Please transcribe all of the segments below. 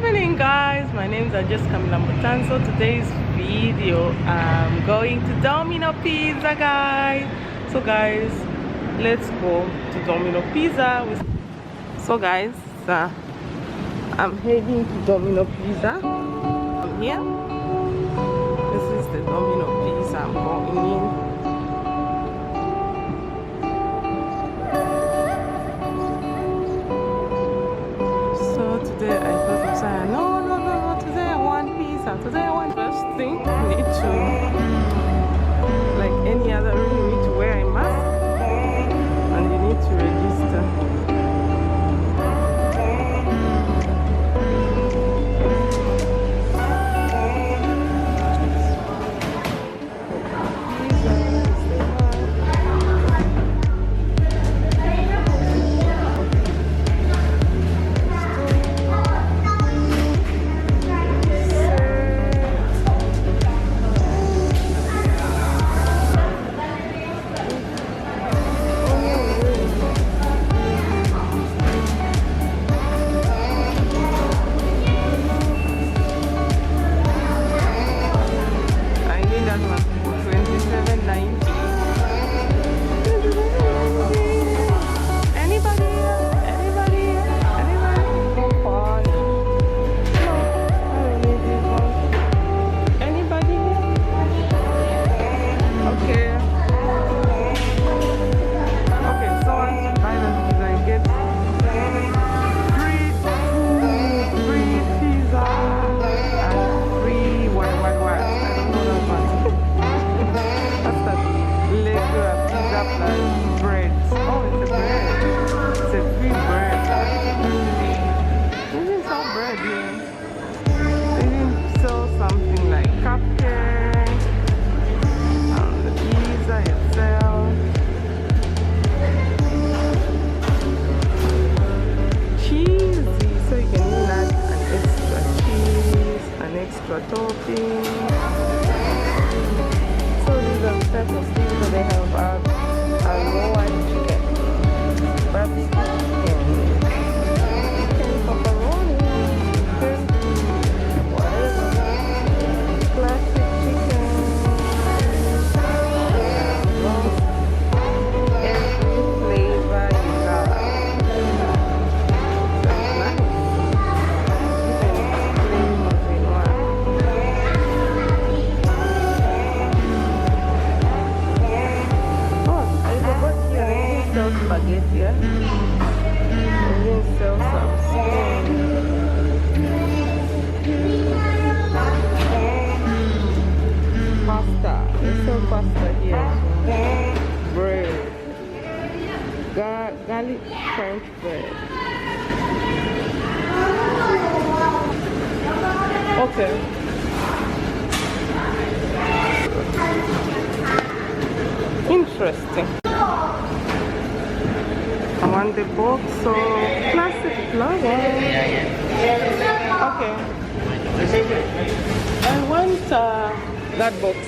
evening, guys. My name's just Camila Mutan. So today's video, I'm going to Domino Pizza, guys. So guys, let's go to Domino Pizza. So guys, I'm heading to Domino Pizza. I'm here. This is the Domino Pizza I'm going in. Today I thought of saying no, today I want pizza. Today I want first thing you need to, like any other room, you need to wear a mask and you need to register. Topping. So these are the types of things that they have. Raw white chicken, barbecue chicken, pepperoni, chicken, whatever, classic chicken, every flavor you got. That's nice. Spaghetti, and then sell some pasta. They sell pasta here. Bread, garlic French bread. Okay. Interesting. I want the box, so classic flower. Okay. I want that box.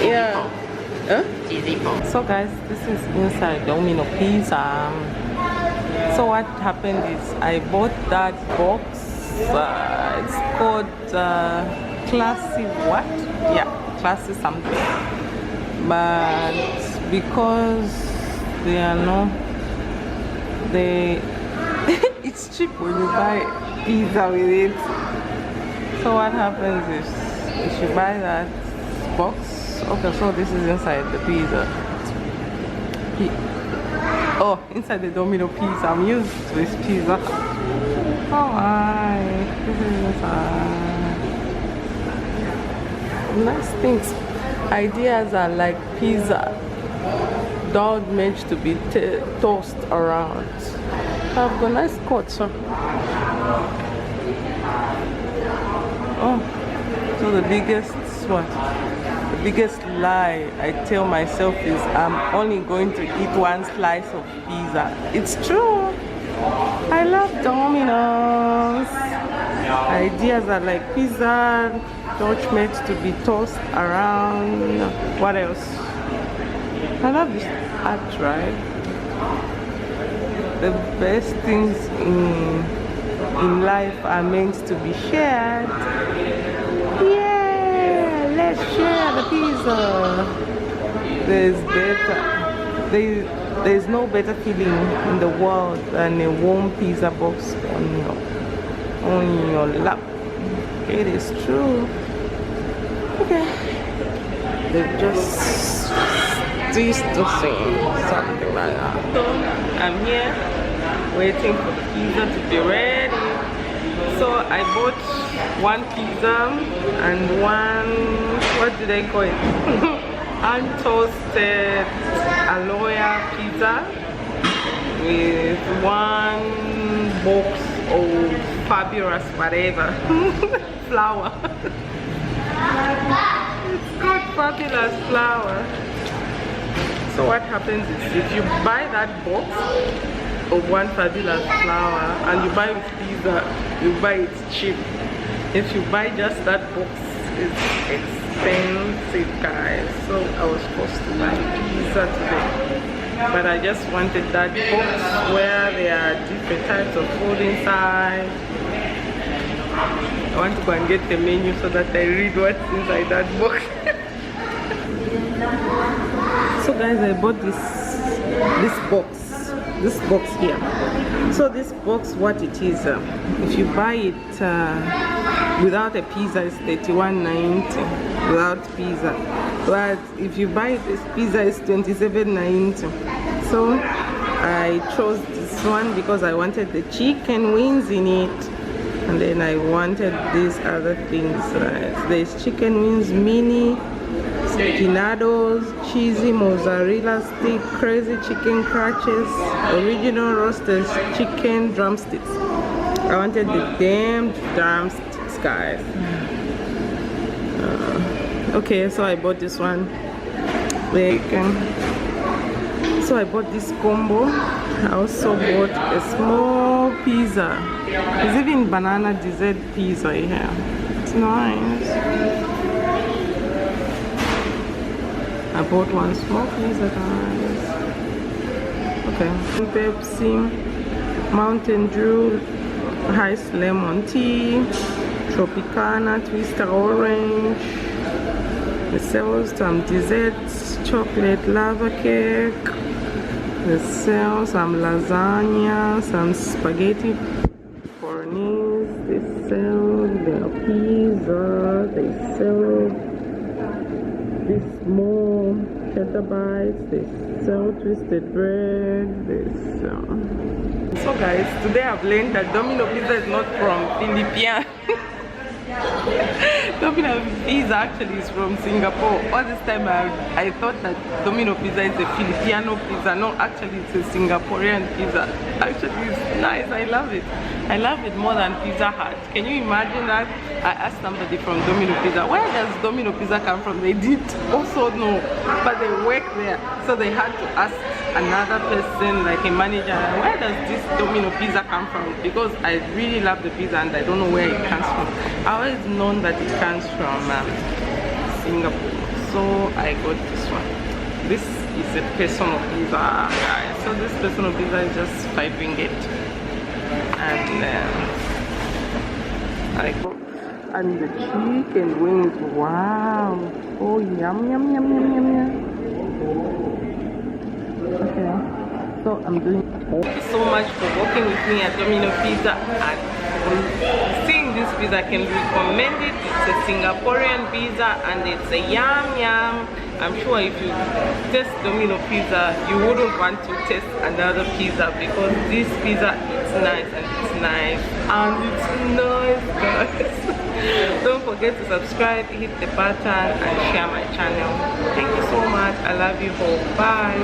Yeah. Huh? So guys, this is inside Domino Pizza. So what happened is I bought that box. It's called Classy what? Yeah, Classy something. But because it's cheap when you buy pizza with it. So what happens is if you buy that box, okay, so this is inside the pizza. Oh, inside the Domino Pizza. I'm used to this pizza. Oh my, this is inside. Nice things. Ideas are like pizza. Not meant to be tossed around. I've got nice coats. So. Oh, so the biggest lie I tell myself is I'm only going to eat one slice of pizza. It's true. I love Dominos. Ideas are like pizza, not meant to be tossed around. What else? I love this art, right? The best things in in life are meant to be shared. Yeah, let's share the pizza. There's no better feeling in the world than a warm pizza box on your lap. It is true. Okay, they've just ceased to sing something like that. So I'm here waiting for the pizza to be ready. So I bought one pizza and one, what do they call it? Untoasted aloe pizza with one box of fabulous whatever flour. It's called fabulous flour. So what happens is, if you buy that box of one fabulous flour and you buy with pizza, you buy it cheap. If you buy just that box, it's expensive, guys. So I was supposed to buy pizza today, but I just wanted that box where there are different types of food inside. I want to go and get the menu so that I read what's inside that box. So guys, I bought this box here. So this box, what it is, if you buy it without a pizza, it's $31.90 without pizza, but if you buy this pizza, it's $27.90. So I chose this one because I wanted the chicken wings in it, and then I wanted these other things. There's chicken wings, mini spinados, cheesy mozzarella stick, crazy chicken crunches, original roasted chicken drumsticks. I wanted the damn drumsticks, guys. Okay, so I bought this one. So I bought this combo. I also bought a small pizza. There's even banana dessert pizza here. It's nice. I bought one small pizza, guys. Okay. Pepsi, Mountain Dew, Ice Lemon Tea, Tropicana, Twister Orange. They sell some desserts, chocolate lava cake. They sell some lasagna, some spaghetti bolognese. They sell their pizza. They sell these small cheddar bites. They sell twisted bread. They sell. So guys, today I've learned that Domino pizza is not from Philippines. Domino pizza actually is from Singapore. All this time I thought that Domino pizza is a Filipino pizza. No, actually it's a Singaporean pizza. Actually it's nice. I love it. I love it more than Pizza Hut. Can you imagine that? I asked somebody from Domino Pizza, where does Domino Pizza come from? They did also know, but they work there, so they had to ask another person, like a manager, where does this Domino Pizza come from? Because I really love the pizza and I don't know where it comes from. I always known that it comes from Singapore, so I got this one. This is a personal pizza, guys. So this personal pizza is just 5 ringgit, and and the chicken wings. Wow! Oh, yum yum yum yum yum yum. Okay, so I'm doing. Thank you so much for working with me at Domino Pizza. And seeing this pizza, I can recommend it. It's a Singaporean pizza and it's a yum yum. I'm sure if you taste Domino Pizza, you wouldn't want to taste another pizza, because this pizza is nice and it's nice and it's nice, guys. Don't forget to subscribe, hit the button and share my channel. Thank you so much. I love you all. Bye.